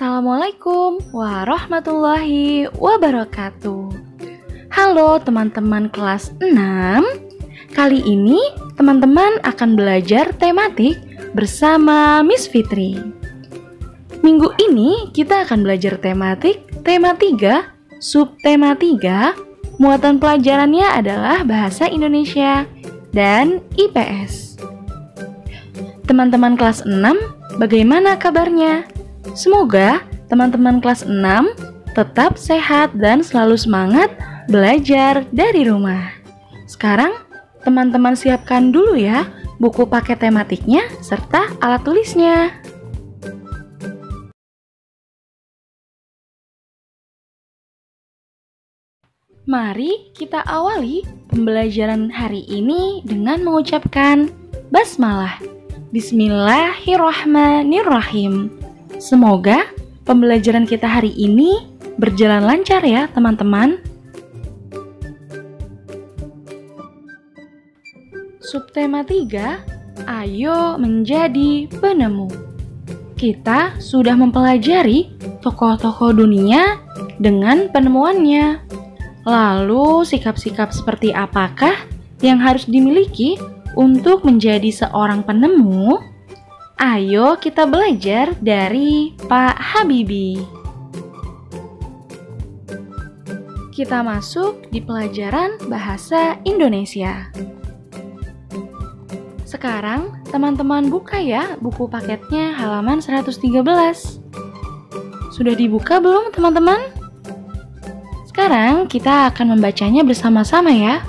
Assalamualaikum warahmatullahi wabarakatuh. Halo teman-teman kelas 6. Kali ini teman-teman akan belajar tematik bersama Miss Fitri. Minggu ini kita akan belajar tematik tema 3, subtema 3. Muatan pelajarannya adalah Bahasa Indonesia dan IPS. Teman-teman kelas 6, bagaimana kabarnya? Semoga teman-teman kelas 6 tetap sehat dan selalu semangat belajar dari rumah. Sekarang teman-teman siapkan dulu ya buku paket tematiknya serta alat tulisnya. Mari kita awali pembelajaran hari ini dengan mengucapkan basmalah. Bismillahirrahmanirrahim. Semoga pembelajaran kita hari ini berjalan lancar ya teman-teman. Subtema 3, ayo menjadi penemu. Kita sudah mempelajari tokoh-tokoh dunia dengan penemuannya. Lalu sikap-sikap seperti apakah yang harus dimiliki untuk menjadi seorang penemu? Ayo kita belajar dari Pak Habibie. Kita masuk di pelajaran Bahasa Indonesia. Sekarang teman-teman buka ya buku paketnya halaman 113. Sudah dibuka belum teman-teman? Sekarang kita akan membacanya bersama-sama ya.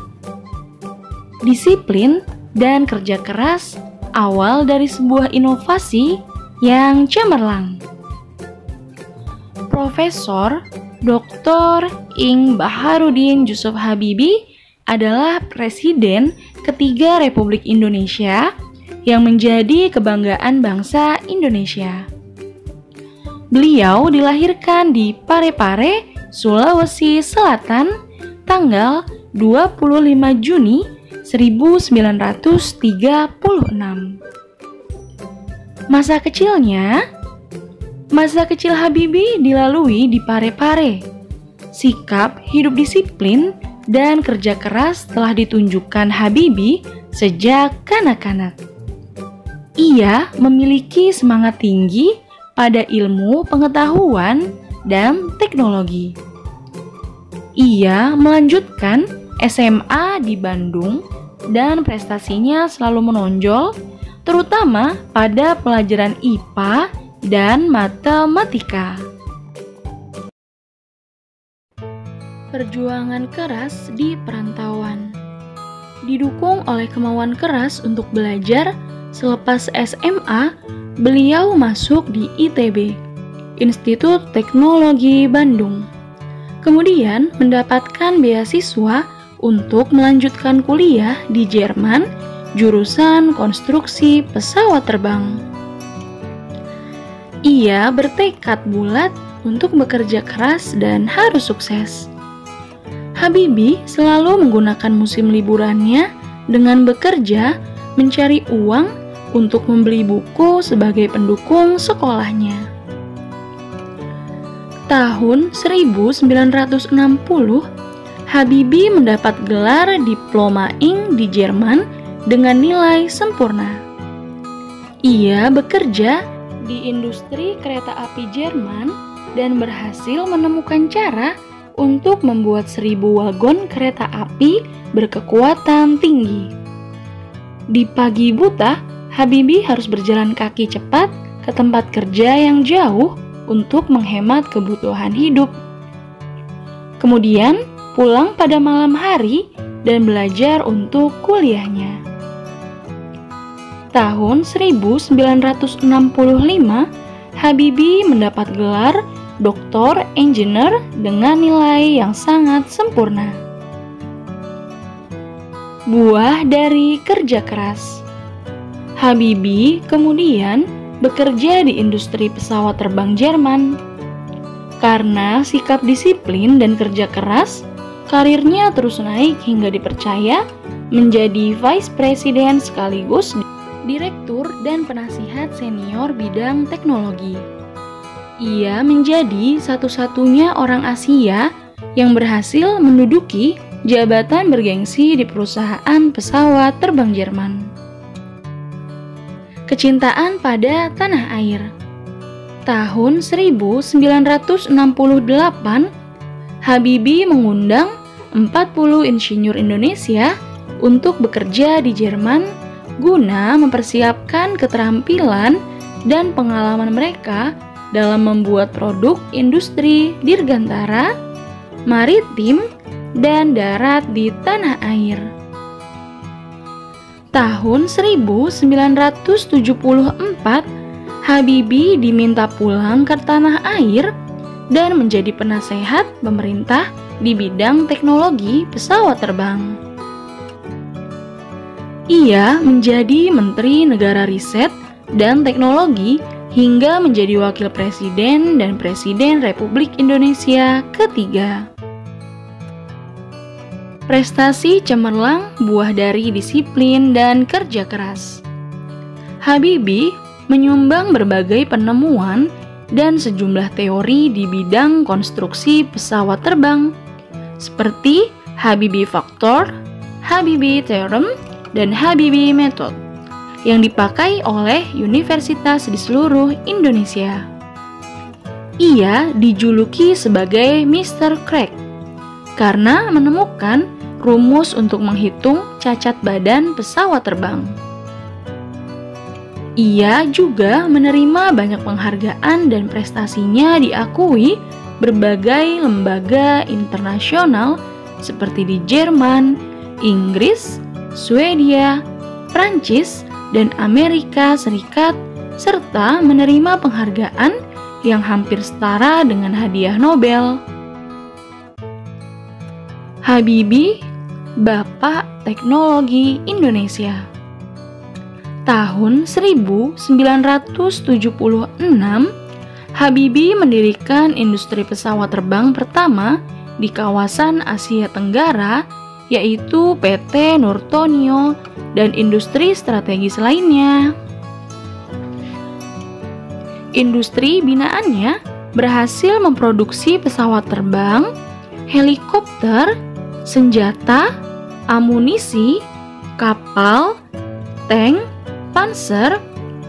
Disiplin dan kerja keras awal dari sebuah inovasi yang cemerlang. Profesor Dr. Ing Baharudin Yusuf Habibie adalah Presiden ketiga Republik Indonesia yang menjadi kebanggaan bangsa Indonesia. Beliau dilahirkan di Parepare, Sulawesi Selatan, tanggal 25 Juni 1936. Masa kecil Habibie dilalui di Parepare. Sikap hidup disiplin dan kerja keras telah ditunjukkan Habibie sejak kanak-kanak. Ia memiliki semangat tinggi pada ilmu pengetahuan dan teknologi. Ia melanjutkan SMA di Bandung dan prestasinya selalu menonjol, terutama pada pelajaran IPA dan matematika. Perjuangan keras di perantauan. Didukung oleh kemauan keras untuk belajar, selepas SMA, beliau masuk di ITB, Institut Teknologi Bandung. Kemudian mendapatkan beasiswa untuk melanjutkan kuliah di Jerman, jurusan konstruksi pesawat terbang. Ia bertekad bulat untuk bekerja keras dan harus sukses. Habibie selalu menggunakan musim liburannya dengan bekerja mencari uang untuk membeli buku sebagai pendukung sekolahnya. Tahun 1960, Habibie mendapat gelar Diploma Ing di Jerman dengan nilai sempurna. Ia bekerja di industri kereta api Jerman dan berhasil menemukan cara untuk membuat 1000 wagon kereta api berkekuatan tinggi. Di pagi buta, Habibie harus berjalan kaki cepat ke tempat kerja yang jauh untuk menghemat kebutuhan hidup. Kemudian pulang pada malam hari dan belajar untuk kuliahnya. Tahun 1965, Habibie mendapat gelar Doktor Engineer dengan nilai yang sangat sempurna. Buah dari kerja keras. Habibie kemudian bekerja di industri pesawat terbang Jerman. Karena sikap disiplin dan kerja keras, karirnya terus naik hingga dipercaya menjadi Vice President sekaligus Direktur dan Penasihat Senior Bidang Teknologi. Ia menjadi satu-satunya orang Asia yang berhasil menduduki jabatan bergengsi di perusahaan pesawat terbang Jerman. Kecintaan pada tanah air. Tahun 1968, Habibie mengundang 40 insinyur Indonesia untuk bekerja di Jerman guna mempersiapkan keterampilan dan pengalaman mereka dalam membuat produk industri dirgantara, maritim, dan darat di tanah air. Tahun 1974, Habibie diminta pulang ke tanah air dan menjadi penasehat pemerintah di bidang teknologi pesawat terbang. Ia menjadi Menteri Negara Riset dan Teknologi hingga menjadi Wakil Presiden dan Presiden Republik Indonesia ketiga. Prestasi cemerlang buah dari disiplin dan kerja keras. Habibie menyumbang berbagai penemuan dan sejumlah teori di bidang konstruksi pesawat terbang, seperti Habibie Factor, Habibie Theorem, dan Habibie Method, yang dipakai oleh universitas di seluruh Indonesia. Ia dijuluki sebagai Mr. Crack karena menemukan rumus untuk menghitung cacat badan pesawat terbang. Ia juga menerima banyak penghargaan dan prestasinya diakui berbagai lembaga internasional seperti di Jerman, Inggris, Swedia, Prancis, dan Amerika Serikat, serta menerima penghargaan yang hampir setara dengan hadiah Nobel. Habibie, Bapak Teknologi Indonesia. Tahun 1976, Habibie mendirikan industri pesawat terbang pertama di kawasan Asia Tenggara, yaitu PT Nurtonio dan industri strategis lainnya. Industri binaannya berhasil memproduksi pesawat terbang, helikopter, senjata, amunisi, kapal, tank, panser,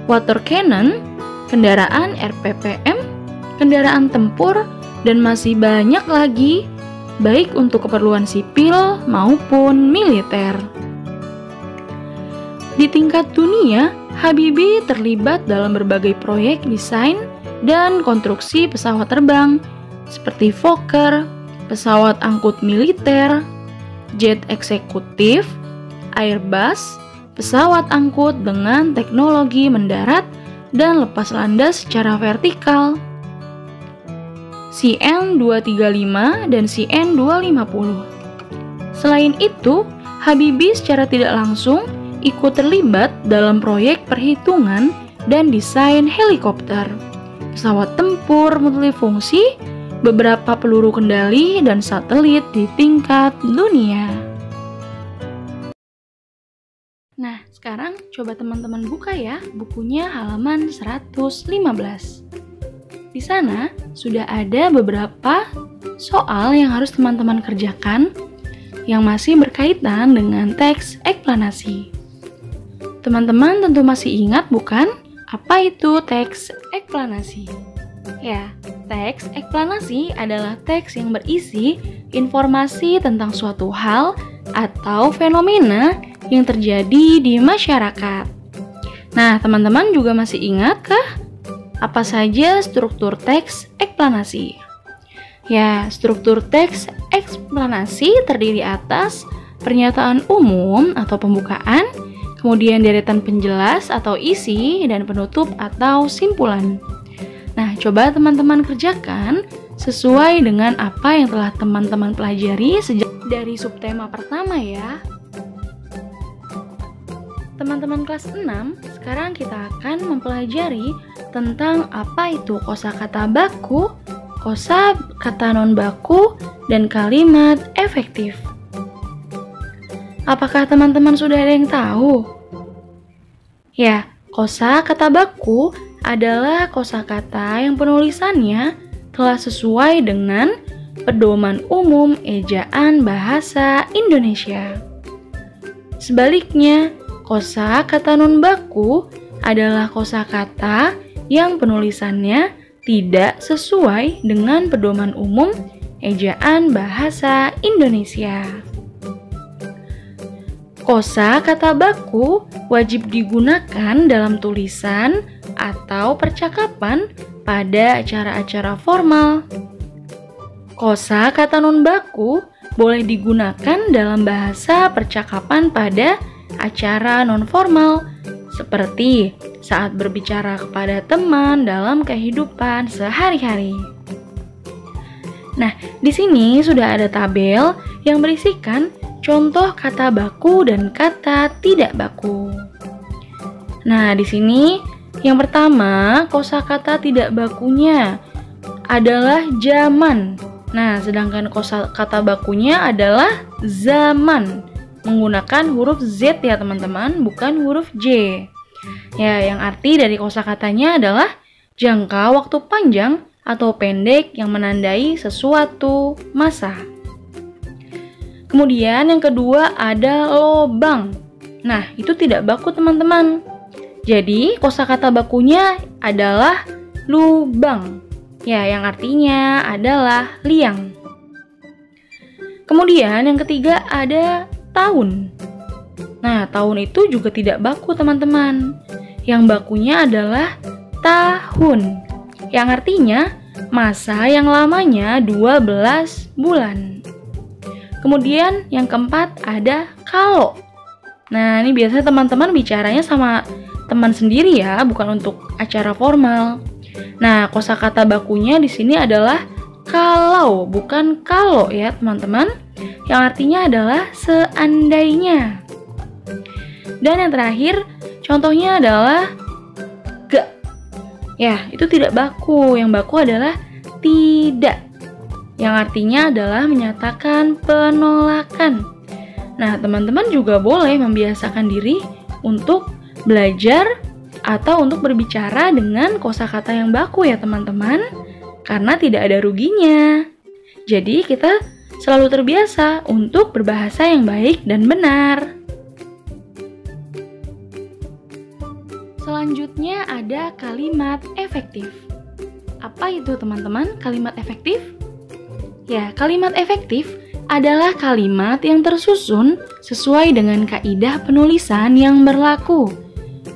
water cannon, kendaraan RPPM, kendaraan tempur, dan masih banyak lagi, baik untuk keperluan sipil maupun militer. Di tingkat dunia, Habibie terlibat dalam berbagai proyek desain dan konstruksi pesawat terbang, seperti Fokker, pesawat angkut militer, jet eksekutif, Airbus, pesawat angkut dengan teknologi mendarat dan lepas landas secara vertikal, CN-235 dan CN-250. Selain itu, Habibie secara tidak langsung ikut terlibat dalam proyek perhitungan dan desain helikopter, pesawat tempur multifungsi, beberapa peluru kendali, dan satelit di tingkat dunia. Nah, sekarang coba teman-teman buka ya bukunya halaman 115. Di sana sudah ada beberapa soal yang harus teman-teman kerjakan yang masih berkaitan dengan teks eksplanasi. Teman-teman tentu masih ingat bukan? Apa itu teks eksplanasi? Ya, teks eksplanasi adalah teks yang berisi informasi tentang suatu hal atau fenomena yang terjadi di masyarakat. Nah, teman-teman juga masih ingat kah? Apa saja struktur teks eksplanasi? Ya, struktur teks eksplanasi terdiri atas pernyataan umum atau pembukaan, kemudian deretan penjelas atau isi, dan penutup atau simpulan. Nah, coba teman-teman kerjakan sesuai dengan apa yang telah teman-teman pelajari sejak dari subtema pertama ya. Teman-teman kelas 6, sekarang kita akan mempelajari tentang apa itu kosakata baku, kosakata non baku, dan kalimat efektif. Apakah teman-teman sudah ada yang tahu? Ya, kosakata baku adalah kosakata yang penulisannya telah sesuai dengan pedoman umum ejaan bahasa Indonesia. Sebaliknya, kosakata non baku adalah kosakata yang penulisannya tidak sesuai dengan pedoman umum ejaan bahasa Indonesia. Kosakata baku wajib digunakan dalam tulisan atau percakapan pada acara-acara formal. Kosakata non baku boleh digunakan dalam bahasa percakapan pada acara non formal, seperti saat berbicara kepada teman dalam kehidupan sehari-hari. Nah, di sini sudah ada tabel yang berisikan contoh kata baku dan kata tidak baku. Nah, di sini yang pertama, kosakata tidak bakunya adalah zaman. Nah, sedangkan kosakata bakunya adalah zaman. Menggunakan huruf Z ya teman-teman, bukan huruf J. Ya, yang arti dari kosakatanya adalah jangka waktu panjang atau pendek yang menandai sesuatu masa. Kemudian yang kedua ada lobang. Nah, itu tidak baku teman-teman. Jadi, kosakata bakunya adalah lubang. Ya, yang artinya adalah liang. Kemudian yang ketiga ada tahun. Nah, tahun itu juga tidak baku teman-teman. Yang bakunya adalah tahun, yang artinya masa yang lamanya 12 bulan. Kemudian yang keempat ada kalau. Nah, ini biasanya teman-teman bicaranya sama teman sendiri ya, bukan untuk acara formal. Nah, kosakata bakunya di sini adalah kalau, bukan kalau ya teman-teman, yang artinya adalah seandainya. Dan yang terakhir, contohnya adalah gak. Ya, itu tidak baku. Yang baku adalah tidak, yang artinya adalah menyatakan penolakan. Nah, teman-teman juga boleh membiasakan diri untuk belajar atau untuk berbicara dengan kosakata yang baku ya teman-teman, karena tidak ada ruginya. Jadi kita selalu terbiasa untuk berbahasa yang baik dan benar. Selanjutnya ada kalimat efektif. Apa itu teman-teman kalimat efektif? Ya, kalimat efektif adalah kalimat yang tersusun sesuai dengan kaidah penulisan yang berlaku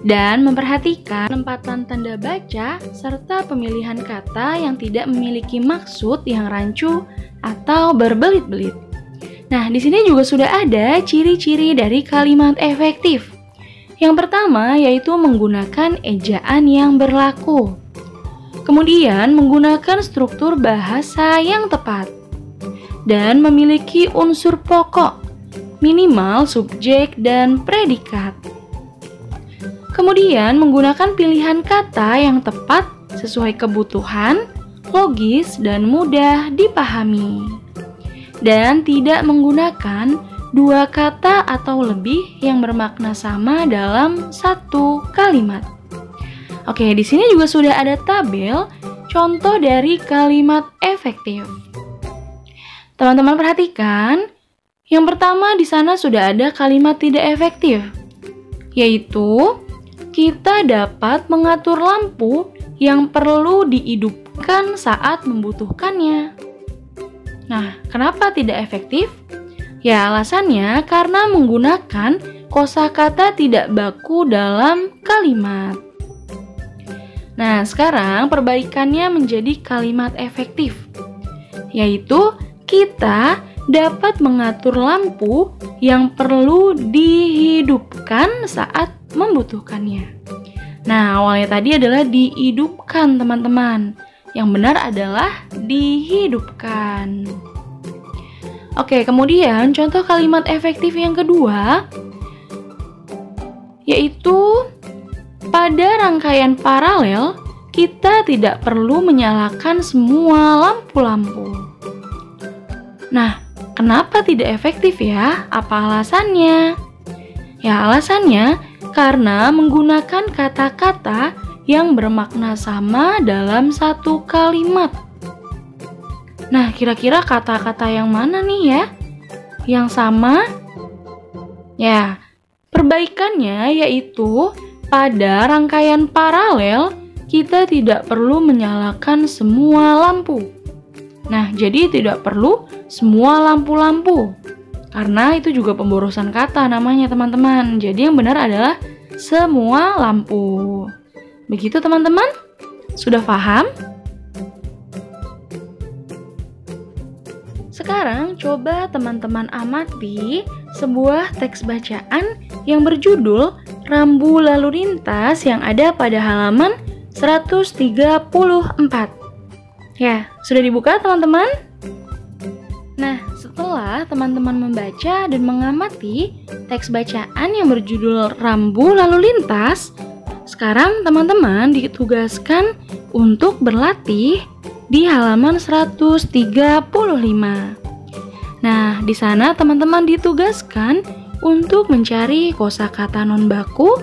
dan memperhatikan penempatan tanda baca serta pemilihan kata yang tidak memiliki maksud yang rancu atau berbelit-belit. Nah, di sini juga sudah ada ciri-ciri dari kalimat efektif. Yang pertama yaitu menggunakan ejaan yang berlaku. Kemudian menggunakan struktur bahasa yang tepat dan memiliki unsur pokok, minimal subjek dan predikat. Kemudian menggunakan pilihan kata yang tepat sesuai kebutuhan, logis dan mudah dipahami. Dan tidak menggunakan dua kata atau lebih yang bermakna sama dalam satu kalimat. Oke, di sini juga sudah ada tabel contoh dari kalimat efektif. Teman-teman perhatikan, yang pertama di sana sudah ada kalimat tidak efektif, yaitu kita dapat mengatur lampu yang perlu dihidupkan saat membutuhkannya. Nah, kenapa tidak efektif? Ya, alasannya karena menggunakan kosakata tidak baku dalam kalimat. Nah, sekarang perbaikannya menjadi kalimat efektif, yaitu kita dapat mengatur lampu yang perlu dihidupkan saat membutuhkannya. Nah, awalnya tadi adalah dihidupkan, teman-teman. Yang benar adalah dihidupkan. Oke, kemudian contoh kalimat efektif yang kedua yaitu pada rangkaian paralel kita tidak perlu menyalakan semua lampu-lampu. Nah, kenapa tidak efektif ya? Apa alasannya? Ya, alasannya karena menggunakan kata-kata yang bermakna sama dalam satu kalimat. Nah, kira-kira kata-kata yang mana nih ya? Yang sama? Ya, perbaikannya yaitu pada rangkaian paralel kita tidak perlu menyalakan semua lampu. Nah, jadi tidak perlu semua lampu-lampu. Karena itu juga pemborosan kata namanya teman-teman. Jadi yang benar adalah semua lampu. Begitu teman-teman? Sudah paham? Sekarang coba teman-teman amati sebuah teks bacaan yang berjudul Rambu Lalu Lintas yang ada pada halaman 134. Ya, sudah dibuka teman-teman? Nah, setelah teman-teman membaca dan mengamati teks bacaan yang berjudul Rambu Lalu Lintas, sekarang teman-teman ditugaskan untuk berlatih di halaman 135. Nah, di sana teman-teman ditugaskan untuk mencari kosakata non baku,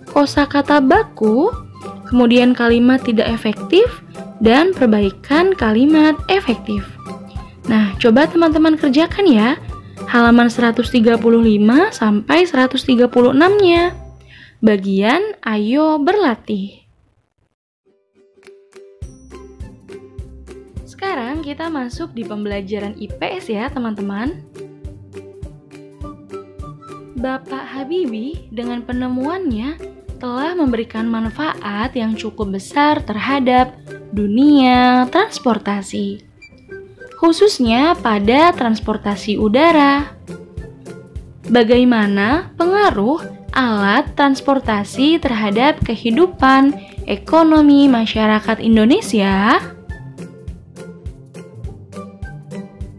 kosakata baku, kemudian kalimat tidak efektif, dan perbaikan kalimat efektif. Nah, coba teman-teman kerjakan ya, halaman 135 sampai 136-nya. Bagian ayo berlatih. Sekarang kita masuk di pembelajaran IPS ya teman-teman. Bapak Habibie dengan penemuannya telah memberikan manfaat yang cukup besar terhadap dunia transportasi, khususnya pada transportasi udara. Bagaimana pengaruh alat transportasi terhadap kehidupan ekonomi masyarakat Indonesia?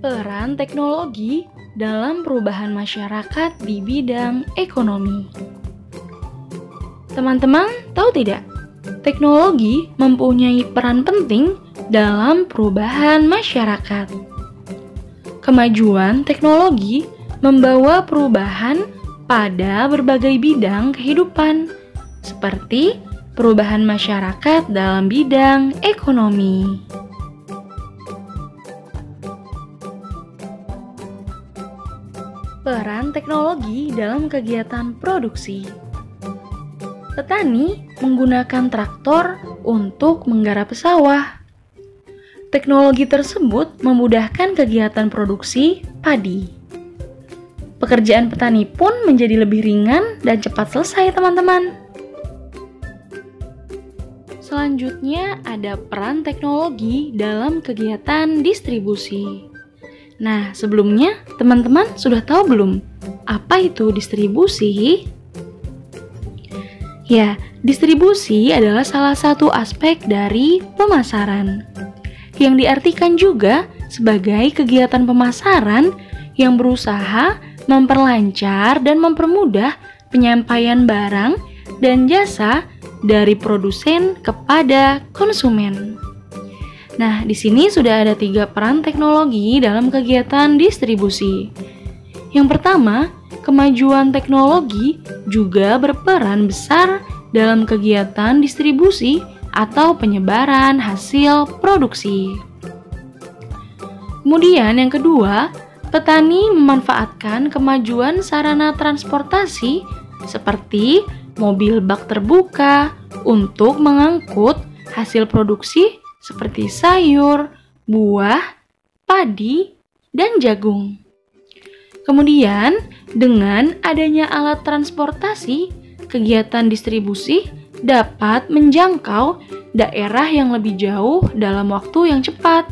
Peran teknologi dalam perubahan masyarakat di bidang ekonomi. Teman-teman tahu tidak? Teknologi mempunyai peran penting dalam perubahan masyarakat. Kemajuan teknologi membawa perubahan pada berbagai bidang kehidupan, seperti perubahan masyarakat dalam bidang ekonomi. Peran teknologi dalam kegiatan produksi. Petani menggunakan traktor untuk menggarap sawah. Teknologi tersebut memudahkan kegiatan produksi padi. Pekerjaan petani pun menjadi lebih ringan dan cepat selesai, teman-teman. Selanjutnya ada peran teknologi dalam kegiatan distribusi. Nah, sebelumnya teman-teman sudah tahu belum apa itu distribusi? Ya, distribusi adalah salah satu aspek dari pemasaran, yang diartikan juga sebagai kegiatan pemasaran yang berusaha memperlancar dan mempermudah penyampaian barang dan jasa dari produsen kepada konsumen. Nah, di sini sudah ada 3 peran teknologi dalam kegiatan distribusi. Yang pertama, kemajuan teknologi juga berperan besar dalam kegiatan distribusi atau penyebaran hasil produksi. Kemudian yang kedua, petani memanfaatkan kemajuan sarana transportasi seperti mobil bak terbuka untuk mengangkut hasil produksi seperti sayur, buah, padi, dan jagung. Kemudian, dengan adanya alat transportasi, kegiatan distribusi dapat menjangkau daerah yang lebih jauh dalam waktu yang cepat.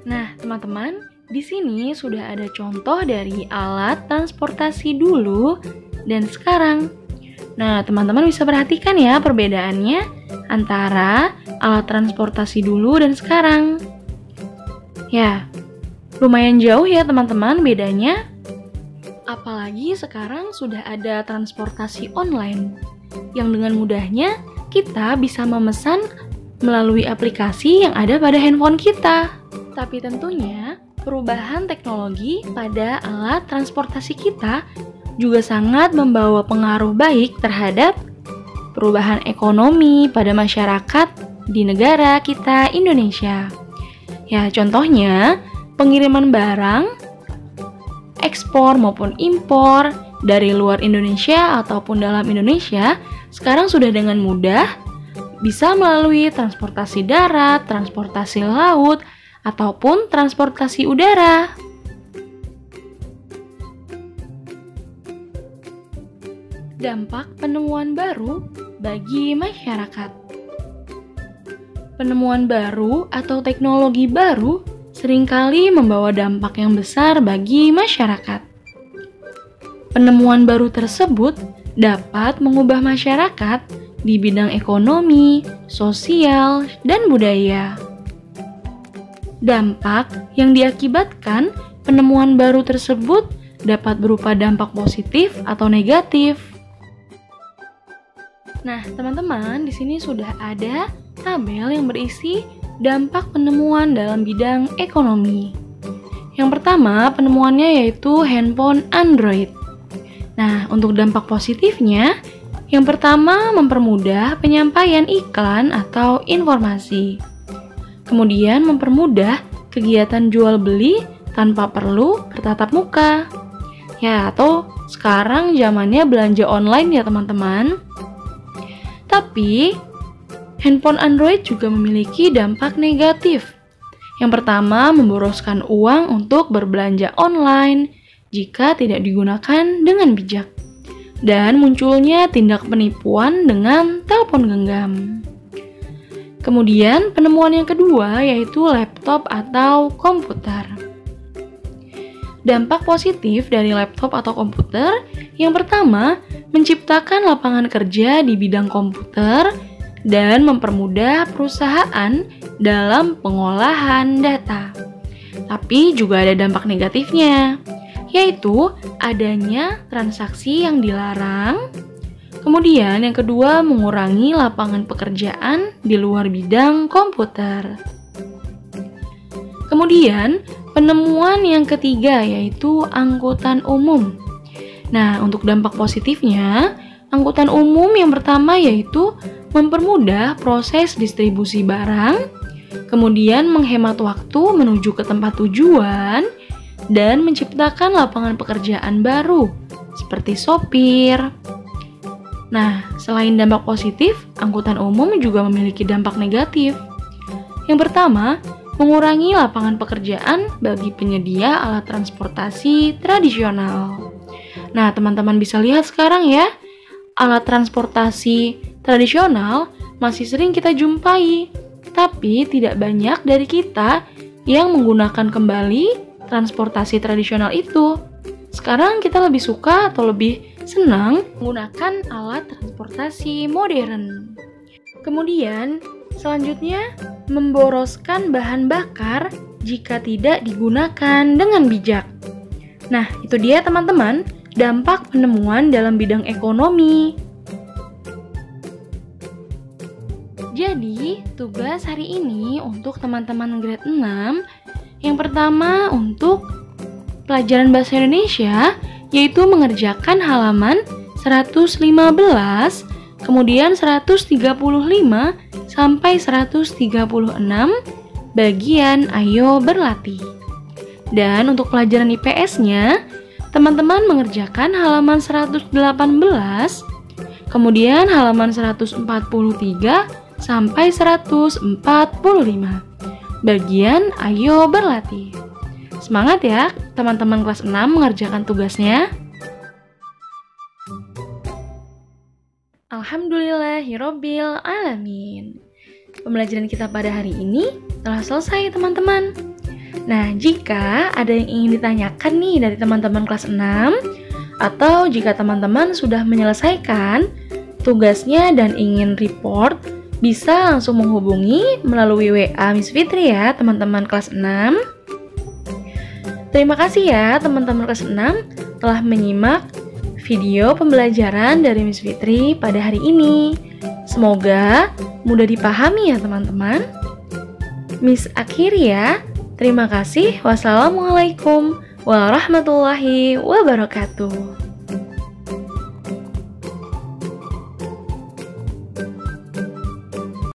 Nah, teman-teman, di sini sudah ada contoh dari alat transportasi dulu dan sekarang. Nah, teman-teman bisa perhatikan ya perbedaannya antara alat transportasi dulu dan sekarang. Ya, lumayan jauh ya teman-teman bedanya. Apalagi sekarang sudah ada transportasi online, yang dengan mudahnya kita bisa memesan melalui aplikasi yang ada pada handphone kita. Tapi tentunya perubahan teknologi pada alat transportasi kita juga sangat membawa pengaruh baik terhadap perubahan ekonomi pada masyarakat di negara kita Indonesia. Ya, contohnya pengiriman barang, ekspor maupun impor dari luar Indonesia ataupun dalam Indonesia sekarang sudah dengan mudah bisa melalui transportasi darat, transportasi laut, ataupun transportasi udara. Dampak penemuan baru bagi masyarakat. Penemuan baru atau teknologi baru seringkali membawa dampak yang besar bagi masyarakat. Penemuan baru tersebut dapat mengubah masyarakat di bidang ekonomi, sosial, dan budaya. Dampak yang diakibatkan penemuan baru tersebut dapat berupa dampak positif atau negatif. Nah, teman-teman, di sini sudah ada tabel yang berisi dampak penemuan dalam bidang ekonomi. Yang pertama, penemuannya yaitu handphone Android. Nah, untuk dampak positifnya, yang pertama, mempermudah penyampaian iklan atau informasi. Kemudian, mempermudah kegiatan jual beli tanpa perlu bertatap muka. Ya, atau sekarang zamannya belanja online ya teman-teman. Tapi, handphone Android juga memiliki dampak negatif. Yang pertama, memboroskan uang untuk berbelanja online jika tidak digunakan dengan bijak. Dan munculnya tindak penipuan dengan telepon genggam. Kemudian penemuan yang kedua yaitu laptop atau komputer. Dampak positif dari laptop atau komputer yang pertama, menciptakan lapangan kerja di bidang komputer dan mempermudah perusahaan dalam pengolahan data. Tapi juga ada dampak negatifnya, yaitu adanya transaksi yang dilarang. Kemudian yang kedua, mengurangi lapangan pekerjaan di luar bidang komputer. Kemudian penemuan yang ketiga yaitu angkutan umum. Nah, untuk dampak positifnya, angkutan umum yang pertama yaitu mempermudah proses distribusi barang, kemudian menghemat waktu menuju ke tempat tujuan, dan menciptakan lapangan pekerjaan baru, seperti sopir. Nah, selain dampak positif, angkutan umum juga memiliki dampak negatif. Yang pertama, mengurangi lapangan pekerjaan bagi penyedia alat transportasi tradisional. Nah, teman-teman bisa lihat sekarang ya, alat transportasi tradisional masih sering kita jumpai, tapi tidak banyak dari kita yang menggunakan kembali transportasi tradisional itu. Sekarang kita lebih suka atau lebih senang menggunakan alat transportasi modern. Kemudian, selanjutnya memboroskan bahan bakar jika tidak digunakan dengan bijak. Nah, itu dia teman-teman, dampak penemuan dalam bidang ekonomi. Jadi, tugas hari ini untuk teman-teman grade 6, yang pertama untuk pelajaran bahasa Indonesia, yaitu mengerjakan halaman 115, kemudian 135 sampai 136 bagian Ayo Berlatih. Dan untuk pelajaran IPS-nya, teman-teman mengerjakan halaman 118, kemudian halaman 143 sampai 145 bagian Ayo Berlatih. Semangat ya teman-teman kelas 6 mengerjakan tugasnya. Alhamdulillahirabbil alamin. Pembelajaran kita pada hari ini telah selesai teman-teman. Nah, jika ada yang ingin ditanyakan nih dari teman-teman kelas 6, atau jika teman-teman sudah menyelesaikan tugasnya dan ingin report, bisa langsung menghubungi melalui WA Miss Fitri ya teman-teman kelas 6. Terima kasih ya teman-teman kelas 6 telah menyimak video pembelajaran dari Miss Fitri pada hari ini. Semoga mudah dipahami ya teman-teman. Miss akhiri ya. Terima kasih. Wassalamualaikum warahmatullahi wabarakatuh.